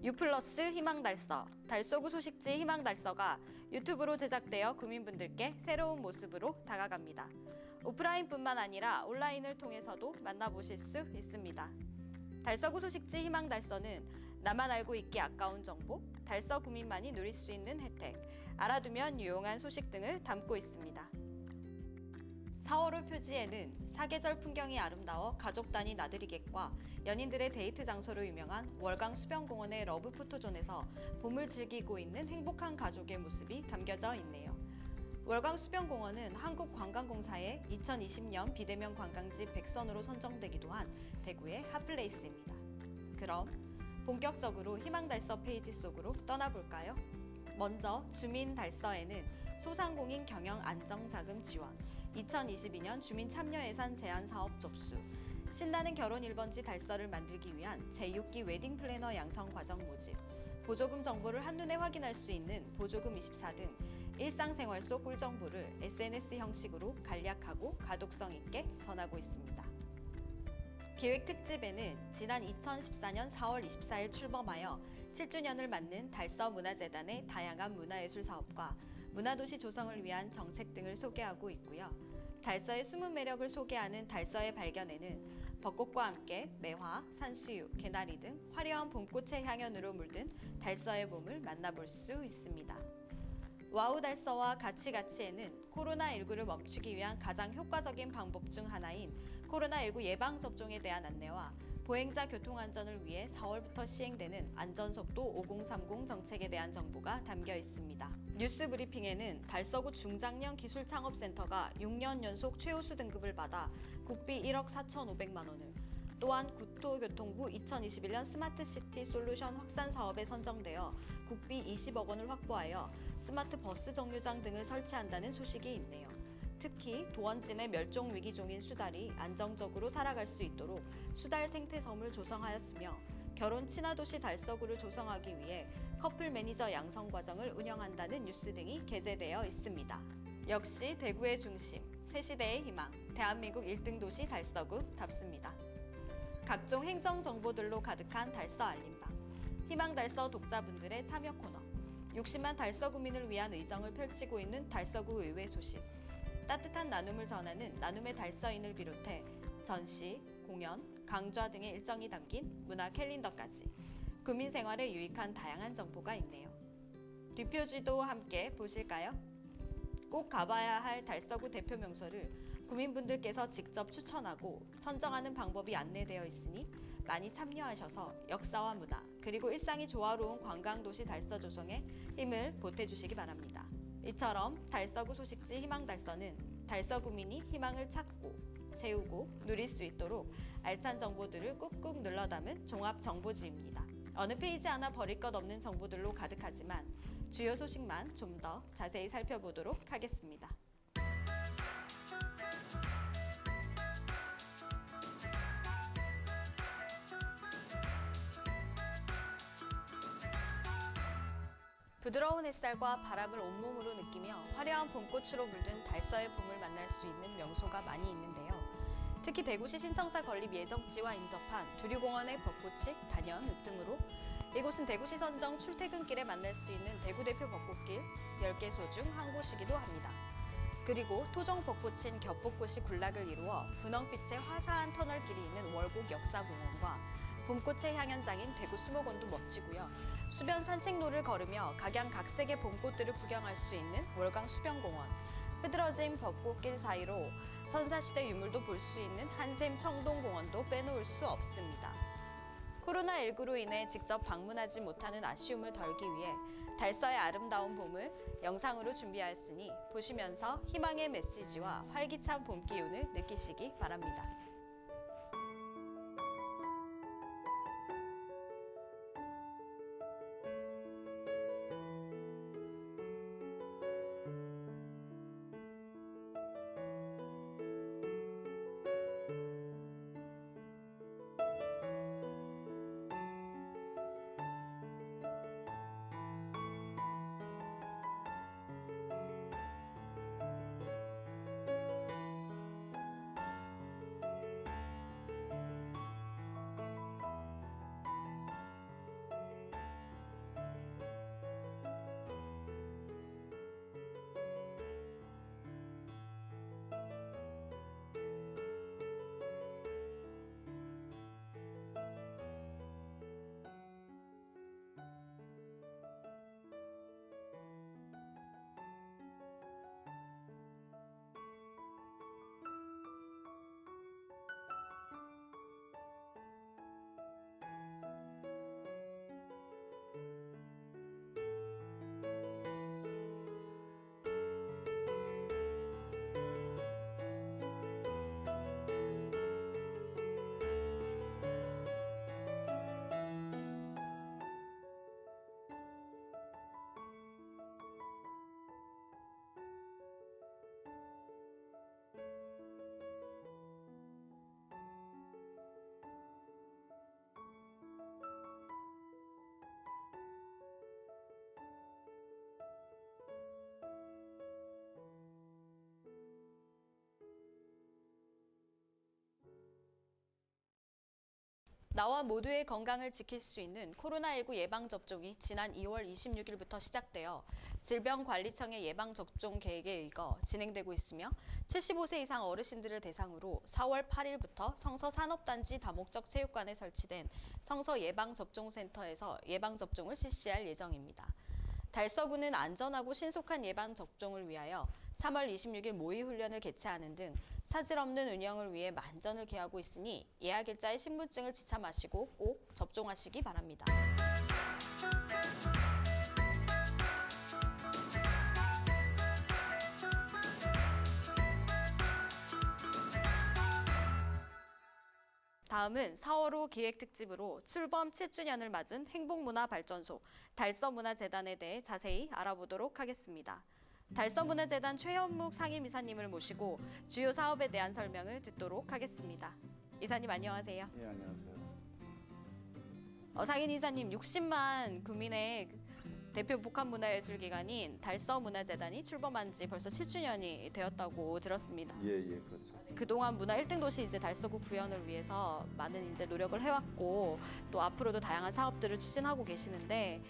U+ 희망달서, 달서구 소식지 희망달서가 유튜브로 제작되어 구민분들께 새로운 모습으로 다가갑니다. 오프라인뿐만 아니라 온라인을 통해서도 만나보실 수 있습니다. 달서구 소식지 희망달서는 나만 알고 있기 아까운 정보, 달서 구민만이 누릴 수 있는 혜택, 알아두면 유용한 소식 등을 담고 있습니다. 4월호 표지에는 사계절 풍경이 아름다워 가족 단위 나들이객과 연인들의 데이트 장소로 유명한 월강 수변공원의 러브 포토존에서 봄을 즐기고 있는 행복한 가족의 모습이 담겨져 있네요. 월강 수변공원은 한국관광공사의 2020년 비대면 관광지 100선으로 선정되기도 한 대구의 핫플레이스입니다. 그럼 본격적으로 희망달서 페이지 속으로 떠나볼까요? 먼저 주민달서에는 소상공인 경영 안정자금 지원, 2022년 주민참여예산 제안사업 접수, 신나는 결혼 1번지 달서를 만들기 위한 제6기 웨딩 플래너 양성 과정 모집, 보조금 정보를 한눈에 확인할 수 있는 보조금24 등 일상생활 속 꿀정보를 SNS 형식으로 간략하고 가독성 있게 전하고 있습니다. 기획 특집에는 지난 2014년 4월 24일 출범하여 7주년을 맞는 달서 문화재단의 다양한 문화예술 사업과 문화도시 조성을 위한 정책 등을 소개하고 있고요. 달서의 숨은 매력을 소개하는 달서의 발견에는 벚꽃과 함께 매화, 산수유, 개나리 등 화려한 봄꽃의 향연으로 물든 달서의 봄을 만나볼 수 있습니다. 와우 달서와 같이에는 코로나19를 멈추기 위한 가장 효과적인 방법 중 하나인 코로나19 예방접종에 대한 안내와 보행자 교통안전을 위해 4월부터 시행되는 안전속도 5030 정책에 대한 정보가 담겨 있습니다. 뉴스 브리핑에는 달서구 중장년 기술창업센터가 6년 연속 최우수 등급을 받아 국비 1억 4,500만 원을, 또한 국토교통부 2021년 스마트시티 솔루션 확산 사업에 선정되어 국비 20억 원을 확보하여 스마트 버스 정류장 등을 설치한다는 소식이 있네요. 특히 도원진의 멸종 위기종인 수달이 안정적으로 살아갈 수 있도록 수달 생태섬을 조성하였으며 결혼 친화도시 달서구를 조성하기 위해 커플 매니저 양성 과정을 운영한다는 뉴스 등이 게재되어 있습니다. 역시 대구의 중심, 새시대의 희망, 대한민국 1등 도시 달서구답습니다. 각종 행정 정보들로 가득한 달서 알림방, 희망달서 독자분들의 참여 코너, 60만 달서 구민을 위한 의정을 펼치고 있는 달서구 의회 소식, 따뜻한 나눔을 전하는 나눔의 달서인을 비롯해 전시, 공연, 강좌 등의 일정이 담긴 문화 캘린더까지 구민 생활에 유익한 다양한 정보가 있네요. 뒷표지도 함께 보실까요? 꼭 가봐야 할 달서구 대표 명소를 구민분들께서 직접 추천하고 선정하는 방법이 안내되어 있으니 많이 참여하셔서 역사와 문화 그리고 일상이 조화로운 관광도시 달서 조성에 힘을 보태주시기 바랍니다. 이처럼 달서구 소식지 희망달서는 달서구민이 희망을 찾고 채우고 누릴 수 있도록 알찬 정보들을 꾹꾹 눌러 담은 종합정보지입니다. 어느 페이지 하나 버릴 것 없는 정보들로 가득하지만 주요 소식만 좀 더 자세히 살펴보도록 하겠습니다. 부드러운 햇살과 바람을 온몸으로 느끼며 화려한 봄꽃으로 물든 달서의 봄을 만날 수 있는 명소가 많이 있는데요. 특히 대구시 신청사 건립 예정지와 인접한 두류공원의 벚꽃이 단연 으뜸으로 이곳은 대구시 선정 출퇴근길에 만날 수 있는 대구 대표 벚꽃길 10개소 중 한 곳이기도 합니다. 그리고 토종 벚꽃인 겹벚꽃이 군락을 이루어 분홍빛의 화사한 터널길이 있는 월곡 역사공원과 봄꽃의 향연장인 대구 수목원도 멋지고요. 수변 산책로를 걸으며 각양각색의 봄꽃들을 구경할 수 있는 월강 수변공원, 흐드러진 벚꽃길 사이로 선사시대 유물도 볼 수 있는 한샘 청동공원도 빼놓을 수 없습니다. 코로나19로 인해 직접 방문하지 못하는 아쉬움을 덜기 위해 달서의 아름다운 봄을 영상으로 준비하였으니 보시면서 희망의 메시지와 활기찬 봄 기운을 느끼시기 바랍니다. 나와 모두의 건강을 지킬 수 있는 코로나19 예방접종이 지난 2월 26일부터 시작되어 질병관리청의 예방접종 계획에 의거 진행되고 있으며 75세 이상 어르신들을 대상으로 4월 8일부터 성서산업단지 다목적 체육관에 설치된 성서예방접종센터에서 예방접종을 실시할 예정입니다. 달서구는 안전하고 신속한 예방접종을 위하여 3월 26일 모의훈련을 개최하는 등 차질 없는 운영을 위해 만전을 기하고 있으니 예약일자에 신분증을 지참하시고 꼭 접종하시기 바랍니다. 다음은 4월호 기획특집으로 출범 7주년을 맞은 행복문화발전소 달서문화재단에 대해 자세히 알아보도록 하겠습니다. 달서문화재단 최현묵 상임이사님을 모시고 주요 사업에 대한 설명을 듣도록 하겠습니다. 이사님 안녕하세요. 예, 안녕하세요. 상임 이사님 60만 구민의 대표 복합문화예술기관인 달서문화재단이 출범한 지 벌써 7주년이 되었다고 들었습니다. 예, 그렇죠. 그동안 문화 1등 도시 이제 달서구 구현을 위해서 많은 이제 노력을 해왔고 또 앞으로도 다양한 사업들을 추진하고 계시는데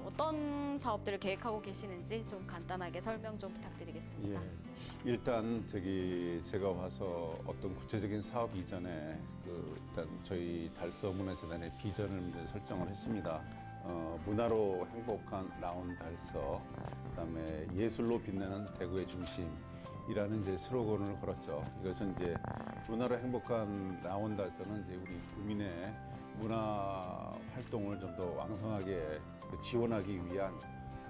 어떤 사업들을 계획하고 계시는지 좀 간단하게 설명 좀 부탁드리겠습니다. 예, 일단 제가 와서 어떤 구체적인 사업 이전에 일단 저희 달서문화재단의 비전을 이제 설정을 했습니다. 문화로 행복한 라운 달서, 그다음에 예술로 빛나는 대구의 중심이라는 이제 슬로건을 걸었죠. 이것은 이제 문화로 행복한 라운 달서는 이제 우리 구민의 문화 활동을 좀 더 왕성하게 지원하기 위한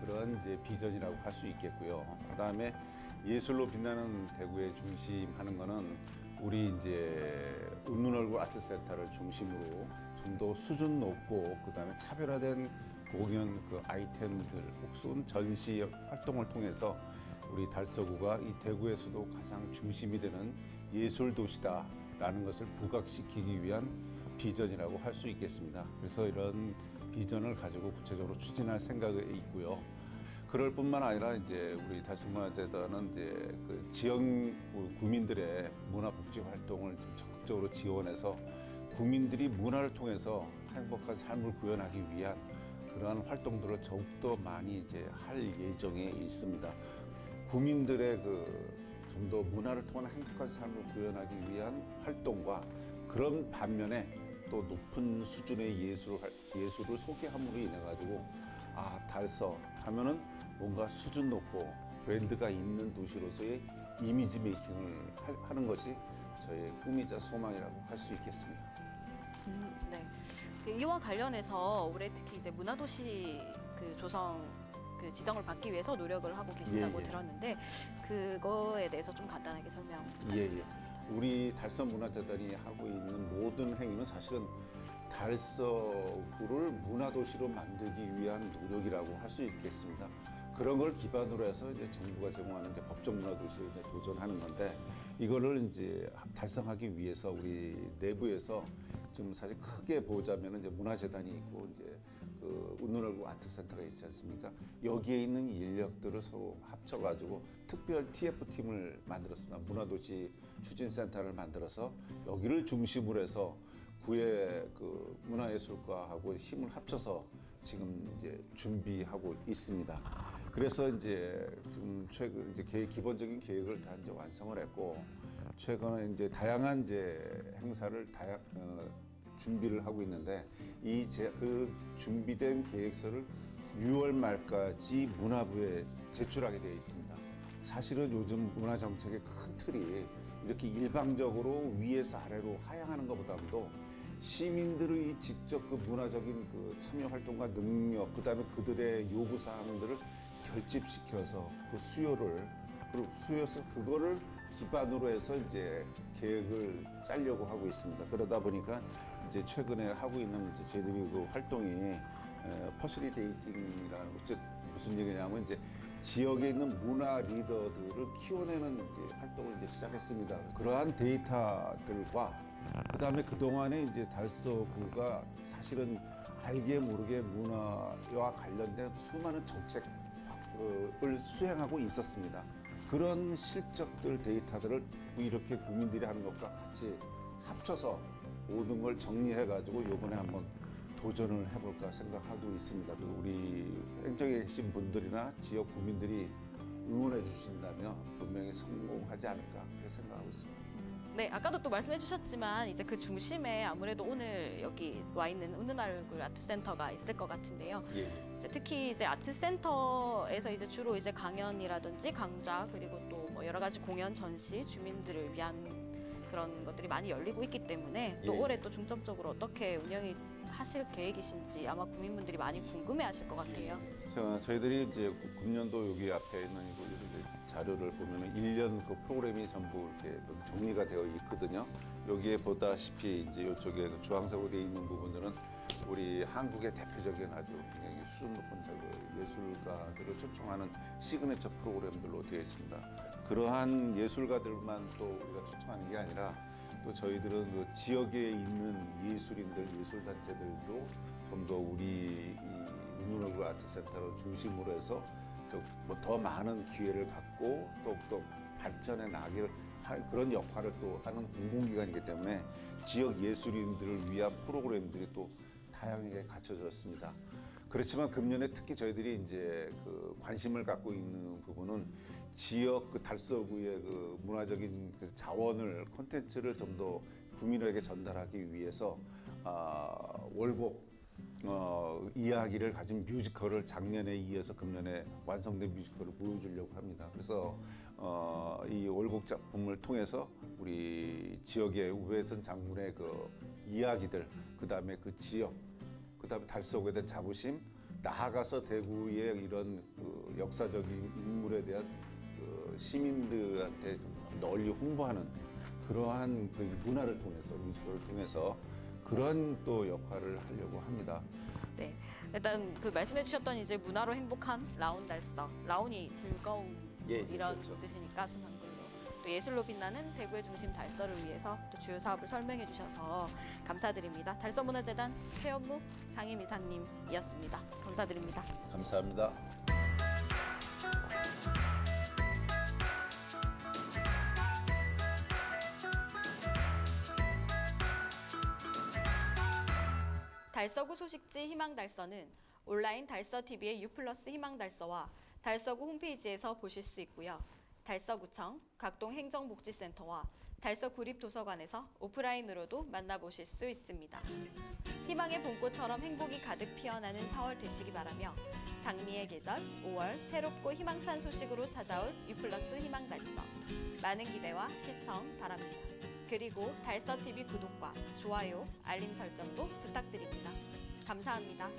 그런 이제 비전이라고 할 수 있겠고요. 그다음에 예술로 빛나는 대구의 중심 하는 거는 우리 이제 웃는 얼굴 아트센터를 중심으로 좀 더 수준 높고 그다음에 차별화된 공연 아이템들 혹은 전시 활동을 통해서 우리 달서구가 이 대구에서도 가장 중심이 되는 예술 도시다라는 것을 부각시키기 위한 비전이라고 할 수 있겠습니다. 그래서 이런 비전을 가지고 구체적으로 추진할 생각이 있고요. 그럴 뿐만 아니라 이제 우리 달서문화재단은 이제 지역 구민들의 문화복지 활동을 좀 적극적으로 지원해서 국민들이 문화를 통해서 행복한 삶을 구현하기 위한 그러한 활동들을 더욱더 많이 이제 할 예정에 있습니다. 국민들의 좀 더 문화를 통한 행복한 삶을 구현하기 위한 활동과 그런 반면에 또 높은 수준의 예술을 소개함으로 인해 가지고 달서 하면은 뭔가 수준 높고 브랜드가 있는 도시로서의 이미지 메이킹을 하는 것이 저의 꿈이자 소망이라고 할 수 있겠습니다. 네. 이와 관련해서 올해 특히 이제 문화도시 조성 지정을 받기 위해서 노력을 하고 계신다고 들었는데 그거에 대해서 좀 간단하게 설명 부탁드리겠습니다. 우리 달서문화재단이 하고 있는 모든 행위는 사실은 달서구를 문화도시로 만들기 위한 노력이라고 할 수 있겠습니다. 그런 걸 기반으로 해서 이제 정부가 제공하는 이제 법정 문화도시에 이제 도전하는 건데 이거를 이제 달성하기 위해서 우리 내부에서 좀 사실 크게 보자면 이제 문화재단이 있고 이제 웃는 얼굴 아트센터가 있지 않습니까? 여기에 있는 인력들을 서로 합쳐가지고 특별 TF팀을 만들었습니다. 문화도시 추진센터를 만들어서 여기를 중심으로 해서 구의 문화예술과하고 힘을 합쳐서 지금 이제 준비하고 있습니다. 그래서 이제 좀 최근 이제 기본적인 계획을 다 이제 완성을 했고 최근에 이제 다양한 이제 행사를 준비를 하고 있는데 그 준비된 계획서를 6월 말까지 문화부에 제출하게 되어 있습니다. 사실은 요즘 문화 정책의 큰 틀이 이렇게 일방적으로 위에서 아래로 하향하는 것보다도 시민들의 직접 문화적인 참여 활동과 능력, 그다음에 그들의 요구 사항들을 결집시켜서 수요에서 그거를 기반으로 해서 이제 계획을 짜려고 하고 있습니다. 그러다 보니까 이제 최근에 하고 있는 이제 저희들이 활동이 퍼실리테이팅이라는 즉 무슨 얘기냐면 이제 지역에 있는 문화 리더들을 키워내는 이제 활동을 이제 시작했습니다. 그러한 데이터들과 그다음에 그동안에 이제 달서구가 사실은 알게 모르게 문화와 관련된 수많은 정책을 수행하고 있었습니다. 그런 실적들 데이터들을 이렇게 국민들이 하는 것과 같이 합쳐서 모든 걸 정리해가지고 이번에 한번 도전을 해볼까 생각하고 있습니다. 그리고 우리 행정에 계신 분들이나 지역 구민들이 응원해 주신다면 분명히 성공하지 않을까 그렇게 생각하고 있습니다. 네, 아까도 또 말씀해 주셨지만 이제 그 중심에 아무래도 오늘 여기 와 있는 웃는 얼굴 아트센터가 있을 것 같은데요. 예. 이제 특히 이제 아트센터에서 이제 주로 이제 강연이라든지 강좌 그리고 또 뭐 여러 가지 공연 전시 주민들을 위한 그런 것들이 많이 열리고 있기 때문에 또 예. 올해 또 중점적으로 어떻게 운영이 하실 계획이신지 아마 국민분들이 많이 궁금해하실 것 같아요. 저희들이 이제 금년도 여기 앞에 있는 이제 자료를 보면은 1년 그 프로그램이 전부 이렇게 좀 정리가 되어 있거든요. 여기에 보다시피 이제 이쪽에 그 주황색으로 되어 있는 부분들은 우리 한국의 대표적인 아주 굉장히 수준 높은 예술가들을 초청하는 시그니처 프로그램들로 되어 있습니다. 그러한 예술가들만 또 우리가 초청하는 게 아니라 또 저희들은 그 지역에 있는 예술인들, 예술단체들도 좀 더 우리 웃는 얼굴 아트센터를 중심으로 해서 뭐 더 많은 기회를 갖고 또 발전해 나가기를 할 그런 역할을 또 하는 공공기관이기 때문에 지역 예술인들을 위한 프로그램들이 또 다양하게 갖춰졌습니다. 그렇지만 금년에 특히 저희들이 이제 그 관심을 갖고 있는 부분은 지역 그 달서구의 그 문화적인 그 자원을 콘텐츠를 좀 더 국민에게 전달하기 위해서 월곡 이야기를 가진 뮤지컬을 작년에 이어서 금년에 완성된 뮤지컬을 보여주려고 합니다. 그래서 이 월곡 작품을 통해서 우리 지역의 우회선 장군의 그 이야기들, 그 다음에 그 지역, 그 다음에 달서구에 대한 자부심, 나아가서 대구의 이런 그 역사적인 인물에 대한 그 시민들한테 좀 널리 홍보하는 그러한 그 문화를 통해서 뮤지컬을 통해서 그런 또 역할을 하려고 합니다. 네, 일단 그 말씀해주셨던 이제 문화로 행복한 라온 달서, 라온이 즐거움 예, 이런 그렇죠. 뜻이니까 순한글로 또 예술로 빛나는 대구의 중심 달서를 위해서 또 주요 사업을 설명해 주셔서 감사드립니다. 달서문화재단 최연무 상임이사님이었습니다. 감사드립니다. 감사합니다. 달서구 소식지 희망달서는 온라인 달서TV의 U+ 희망달서와 달서구 홈페이지에서 보실 수 있고요. 달서구청, 각동행정복지센터와 달서구립도서관에서 오프라인으로도 만나보실 수 있습니다. 희망의 봄꽃처럼 행복이 가득 피어나는 4월 되시기 바라며 장미의 계절 5월 새롭고 희망찬 소식으로 찾아올 U+ 희망달서 많은 기대와 시청 바랍니다. 그리고 달서TV 구독과 좋아요, 알림 설정도 부탁드립니다. 감사합니다.